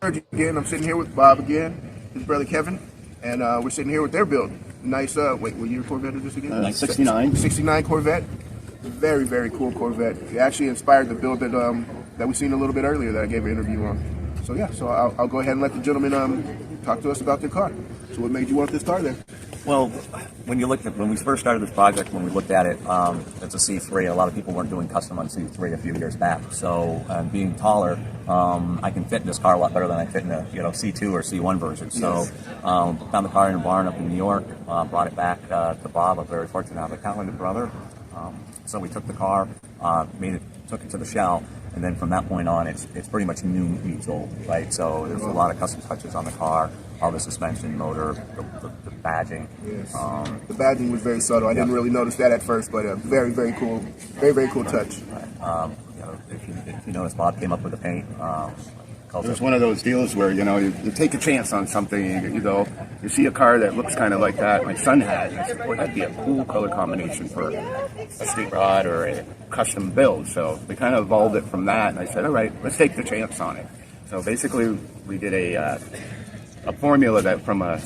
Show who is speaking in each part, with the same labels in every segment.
Speaker 1: Again, I'm sitting here with Bob again, his brother Kevin, and we're sitting here with their build. Nice, what year Corvette is this again?
Speaker 2: 69.
Speaker 1: 69 Corvette. Very, very cool Corvette. It actually inspired the build that we seen a little bit earlier that I gave an interview on. So yeah, so I'll go ahead and let the gentleman talk to us about their car. So what made you want this car then?
Speaker 2: Well, when we first started this project, when we looked at it, it's a C3. A lot of people weren't doing custom on C3 a few years back. So being taller, I can fit in this car a lot better than I fit in a C2 or C1 version. So found the car in a barn up in New York, brought it back to Bob. I'm very fortunate to have a talented brother. So we took the car, took it to the shell, and then from that point on, it's pretty much new meets old, right? So there's a lot of custom touches on the car, all the suspension, motor, the badging.
Speaker 1: Yes. The badging was very subtle. I didn't really notice that at first, but very, very cool, very, very cool touch.
Speaker 2: Right. If you notice, Bob came up with the paint.
Speaker 3: It was one of those deals where, you take a chance on something, you see a car that looks kind of like that my son had, and I said, boy, that'd be a cool color combination for a street rod or a custom build. So we kind of evolved it from that, and I said, all right, let's take the chance on it. So basically, we did a formula that from a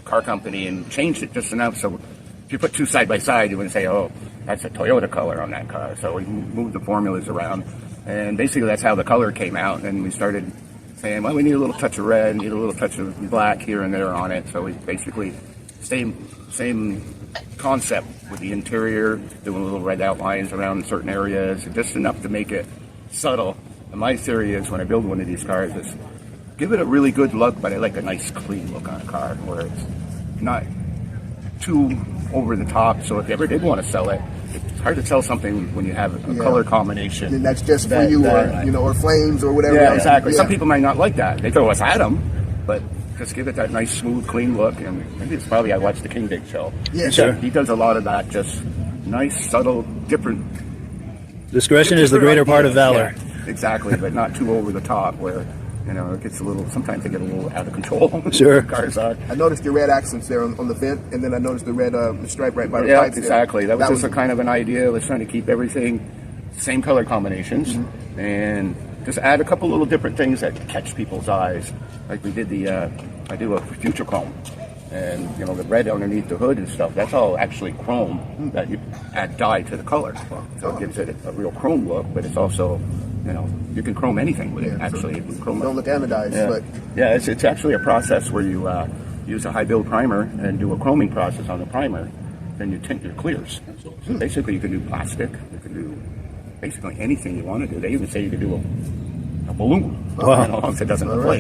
Speaker 3: car company and changed it just enough so if you put two side by side, you wouldn't say, oh, that's a Toyota color on that car. So we moved the formulas around. And basically that's how the color came out, and we started saying, well, we need a little touch of red, need a little touch of black here and there on it. So we basically, same concept with the interior, doing little red outlines around certain areas, just enough to make it subtle. And my theory is when I build one of these cars is give it a really good look, but I like a nice clean look on a car where it's not too over the top. So if you ever did want to sell it, it's hard to sell something when you have a color combination.
Speaker 1: And that's just for you, or flames or whatever.
Speaker 3: Yeah, exactly. Yeah. Some people might not like that. They throw us at them, but just give it that nice, smooth, clean look. And maybe it's probably I watched the King Dig show.
Speaker 1: Yeah, sure.
Speaker 3: He does a lot of that, just nice, subtle, different.
Speaker 4: Discretion is the greater part of valor.
Speaker 3: Yeah, exactly, but not too over the top where. It gets sometimes they get a little out of control.
Speaker 4: Sure.
Speaker 3: Cars are.
Speaker 1: I noticed the red accents there on the vent, and then I noticed the red stripe right by the pipes.
Speaker 3: Yeah, exactly. That was just a kind of an idea. Let's try to keep everything same color combinations, and just add a couple little different things that catch people's eyes. Like we did I do a future chrome, and the red underneath the hood and stuff. That's all actually chrome that you add dye to the color, so it gives it a real chrome look. But it's also you can chrome anything with it, actually.
Speaker 1: Don't look anodized, but...
Speaker 3: Yeah, it's actually a process where you use a high-build primer and do a chroming process on the primer, then you tint your clears. So basically you can do plastic, you can do basically anything you want to do. They even say you can do a balloon, as long as it doesn't inflate.